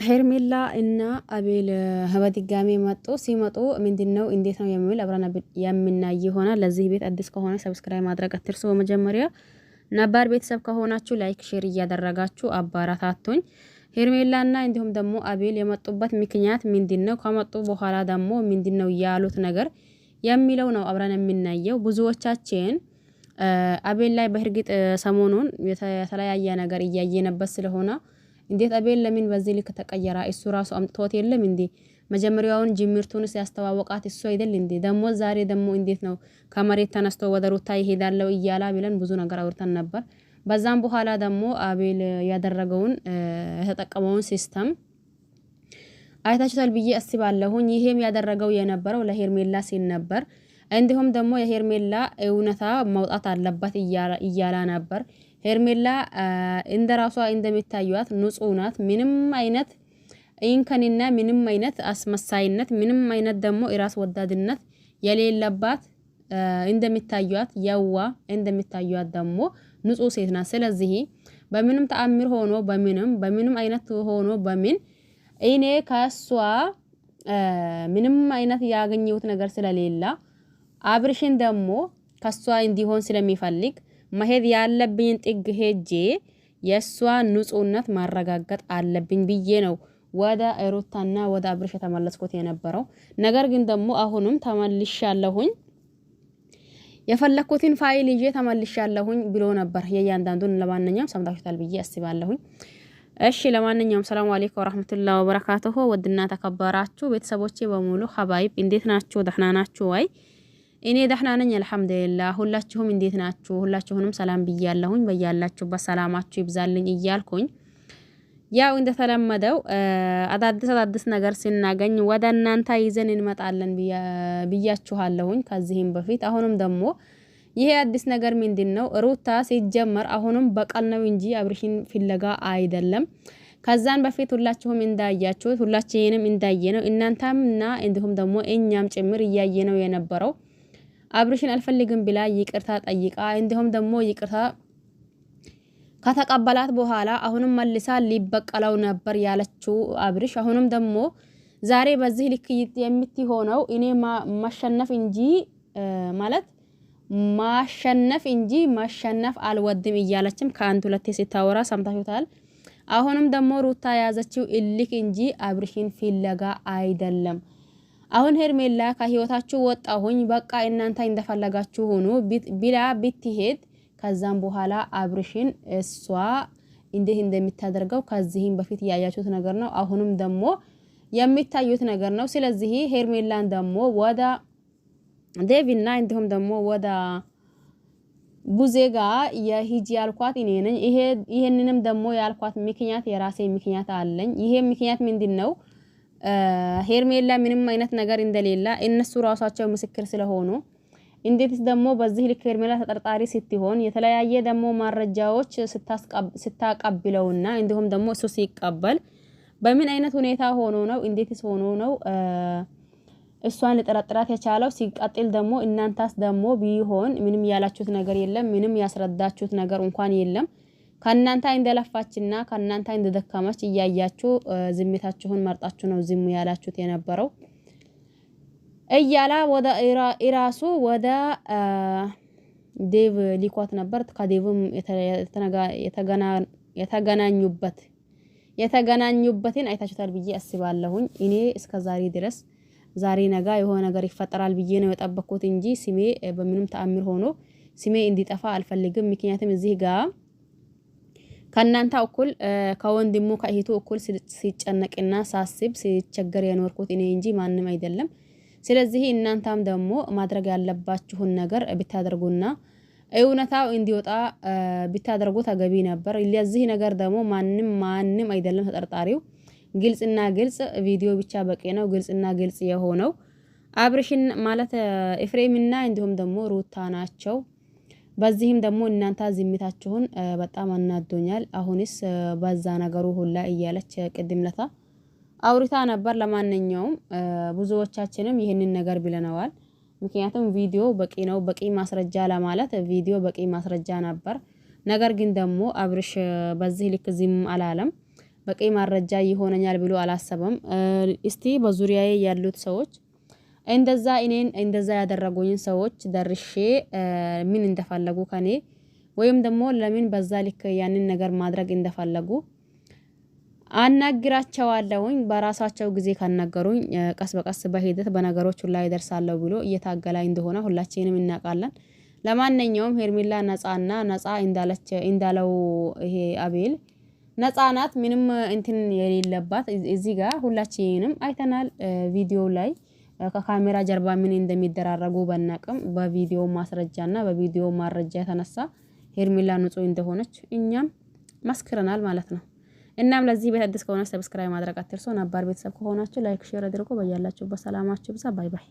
ሄርሜላ እና አቤል በድጋሚ መጡ። ሲመጡ ምንድነው እንዴት ነው የሚል አብረን የምናይ ይሆናል። ለዚህ ቤት አዲስ ከሆነ ሰብስክራይብ ማድረግ አትርሱ። በመጀመሪያ ነባር ቤተሰብ ከሆናችሁ ላይክ፣ ሼር እያደረጋችሁ አባራታቱኝ። ሄርሜላና እንዲሁም ደግሞ አቤል የመጡበት ምክንያት ምንድነው? ከመጡ በኋላ ደግሞ ምንድነው ያሉት ነገር የሚለው ነው አብረን የምናየው። ብዙዎቻችን አቤል ላይ በእርግጥ ሰሞኑን የተለያየ ነገር እያየነበት ስለሆነ እንዴት አቤል ለምን በዚህ ልክ ተቀየራ? እሱ ራሱ አምጥቶት የለም እንዴ? መጀመሪያውን ጅምርቱንስ ያስተዋወቃት እሱ አይደል እንዴ? ደግሞ ዛሬ ደግሞ እንዴት ነው ከመሬት ተነስቶ ወደ ሩታ ይሄዳለው እያላ ብለን ብዙ ነገር አውርተን ነበር። በዛም በኋላ ደግሞ አቤል ያደረገውን የተጠቀመውን ሲስተም አይታችኋል ብዬ አስባለሁኝ። ይሄም ያደረገው የነበረው ለሄርሜላ ሲል ነበር። እንዲሁም ደግሞ የሄርሜላ እውነታ መውጣት አለበት እያላ ነበር። ሄርሜላ እንደራሷ እንደሚታዩት ንጹህ ናት። ምንም አይነት ኢንከንና ምንም አይነት አስመሳይነት ምንም አይነት ደግሞ የራስ ወዳድነት የሌለባት እንደሚታዩት የዋ እንደሚታዩት ደግሞ ንጹህ ሴት ናት። ስለዚህ በምንም ተአምር ሆኖ በምንም አይነት ሆኖ በምን እኔ ከሷ ምንም አይነት ያገኘሁት ነገር ስለሌላ አብርሽን ደግሞ ከሷ እንዲሆን ስለሚፈልግ መሄድ ያለብኝ ጥግ ሄጄ የሷ ንጹህነት ማረጋገጥ አለብኝ ብዬ ነው ወደ ሩታና ወደ አብርሽ ተመለስኩት የነበረው። ነገር ግን ደግሞ አሁንም ተመልሻለሁኝ የፈለኩትን ፋይል ይዤ ተመልሻለሁኝ ብሎ ነበር። የእያንዳንዱን ለማንኛውም ሰምታችሁታል ብዬ አስባለሁኝ። እሺ ለማንኛውም ሰላም አለይኩም ወራህመቱላሂ ወበረካቱሁ። ወድና ተከበራችሁ ቤተሰቦቼ በሙሉ ሀባይብ እንዴት ናችሁ? ደህና ናችሁ ወይ? እኔ ደህና ነኝ አልሐምዱሊላህ። ሁላችሁም እንዴት ናችሁ? ሁላችሁንም ሰላም ብያለሁኝ። በያላችሁበት ሰላማችሁ ይብዛልኝ እያልኩኝ ያው እንደተለመደው አዳዲስ ነገር ስናገኝ ወደ እናንተ ይዘን እንመጣለን ብያችኋለሁኝ ከዚህም በፊት። አሁንም ደግሞ ይሄ አዲስ ነገር ምንድነው? ሩታ ሲጀመር አሁንም በቀል ነው እንጂ አብርሽን ፍለጋ አይደለም። ከዛን በፊት ሁላችሁም እንዳያችሁት ሁላችንም እንዳየነው እናንተምና እንዲሁም ደግሞ እኛም ጭምር እያየነው የነበረው አብርሽን አልፈልግም ብላ ይቅርታ ጠይቃ እንዲሁም ደግሞ ይቅርታ ከተቀበላት በኋላ አሁንም መልሳ ሊበቀለው ነበር ያለችው አብርሽ። አሁንም ደግሞ ዛሬ በዚህ ልክ የምትሆነው እኔ ማሸነፍ እንጂ ማለት ማሸነፍ እንጂ ማሸነፍ አልወድም እያለችም ከአንድ ሁለቴ ሲታወራ ሰምታችሁታል። አሁንም ደግሞ ሩታ ያዘችው እልክ እንጂ አብርሽን ፍለጋ አይደለም። አሁን ሄርሜላ ከህይወታችሁ ወጣሁኝ በቃ እናንተ እንደፈለጋችሁ ሆኖ ቢላ ብትሄድ ከዛም በኋላ አብርሽን እሷ እንዴት እንደምታደርገው ከዚህም በፊት ያያችሁት ነገር ነው። አሁንም ደግሞ የሚታዩት ነገር ነው። ስለዚህ ሄርሜላን ደግሞ ወደ ዴቪና እንዲሁም ደግሞ ወደ ቡዜጋ የሂጂ ያልኳት እኔ ነኝ። ይሄንንም ደግሞ ያልኳት ምክንያት የራሴ ምክንያት አለኝ። ይሄ ምክንያት ምንድነው? ሄርሜላ ምንም አይነት ነገር እንደሌላ እነሱ ራሳቸው ምስክር ስለሆኑ እንዴትስ ደግሞ በዚህ ልክ ሄርሜላ ተጠርጣሪ ስትሆን የተለያየ ደግሞ ማረጃዎች ስታቀብለውና እንዲሁም ደግሞ እሱ ሲቀበል በምን አይነት ሁኔታ ሆኖ ነው? እንዴትስ ሆኖ ነው እሷን ለጠረጥራት የቻለው? ሲቀጥል ደግሞ እናንተስ ደግሞ ቢሆን ምንም ያላችሁት ነገር የለም። ምንም ያስረዳችሁት ነገር እንኳን የለም። ከናንተ እንደለፋችና ከናንተ እንደደከመች እያያችሁ ዝምታችሁን መርጣችሁ ነው ዝም ያላችሁት የነበረው እያላ ወደ ኢራሱ ወደ ዴቭ ሊኳት ነበር። ከዴቭም የተገናኙበትን አይታችሁታል ብዬ አስባለሁኝ። እኔ እስከዛሬ ድረስ ዛሬ ነገ የሆነ ነገር ይፈጠራል ብዬ ነው የጠበቅኩት እንጂ ስሜ በምንም ተአምር ሆኖ ስሜ እንዲጠፋ አልፈልግም። ምክንያቱም እዚህ ጋር ከናንተ እኩል ከወንድሙ ከእህቱ እኩል ሲጨነቅና ሳስብ ሲቸገር የኖርኩት እኔ እንጂ ማንም አይደለም። ስለዚህ እናንተም ደግሞ ማድረግ ያለባችሁን ነገር ብታደርጉና እውነታው እንዲወጣ ብታደርጉ ተገቢ ነበር። ለዚህ ነገር ደግሞ ማንም አይደለም ተጠርጣሪው። ግልጽና ግልጽ ቪዲዮ ብቻ በቂ ነው። ግልጽና ግልጽ የሆነው አብርሽን ማለት ኤፍሬምና እንዲሁም ደግሞ ሩታ ናቸው። በዚህም ደግሞ እናንተ ዝምታችሁን በጣም አናዶኛል። አሁንስ በዛ ነገሩ ሁላ እያለች ቅድምለታ አውሪታ ነበር። ለማንኛውም ብዙዎቻችንም ይሄንን ነገር ብለናል። ምክንያቱም ቪዲዮ በቂ ነው፣ በቂ ማስረጃ ለማለት ቪዲዮ በቂ ማስረጃ ነበር። ነገር ግን ደግሞ አብርሽ በዚህ ልክ ዝም አላለም። በቂ ማረጃ ይሆነኛል ብሎ አላሰበም። እስቲ በዙሪያዬ ያሉት ሰዎች እንደዛ እኔን እንደዛ ያደረጉኝ ሰዎች ደርሼ ምን እንደፈለጉ ከኔ ወይም ደግሞ ለምን በዛ ልክ ያንን ነገር ማድረግ እንደፈለጉ አናግራቸዋለሁኝ። በራሳቸው ጊዜ ካናገሩኝ ቀስ በቀስ በሂደት በነገሮች ላይ ይደርሳለሁ ብሎ እየታገለ እንደሆነ ሁላችንም እናውቃለን። ለማንኛውም ሄርሜላ ነፃና ነፃ እንዳለው ይሄ አቤል ነፃ ናት። ምንም እንትን የሌለባት እዚህ ጋር ሁላችንም አይተናል። ቪዲዮ ላይ ከካሜራ ጀርባ ምን እንደሚደራረጉ በናቅም በቪዲዮ ማስረጃና በቪዲዮ ማረጃ የተነሳ ሄርሜላ ንጹህ እንደሆነች እኛም መስክረናል ማለት ነው። እናም ለዚህ ቤት አዲስ ከሆነ ሰብስክራይብ ማድረግ አትርሱ። ነባር ቤተሰብ ከሆናችሁ ላይክ ሼር አድርጉ። በያላችሁበት ሰላማችሁ ብዛ። ባይ ባይ።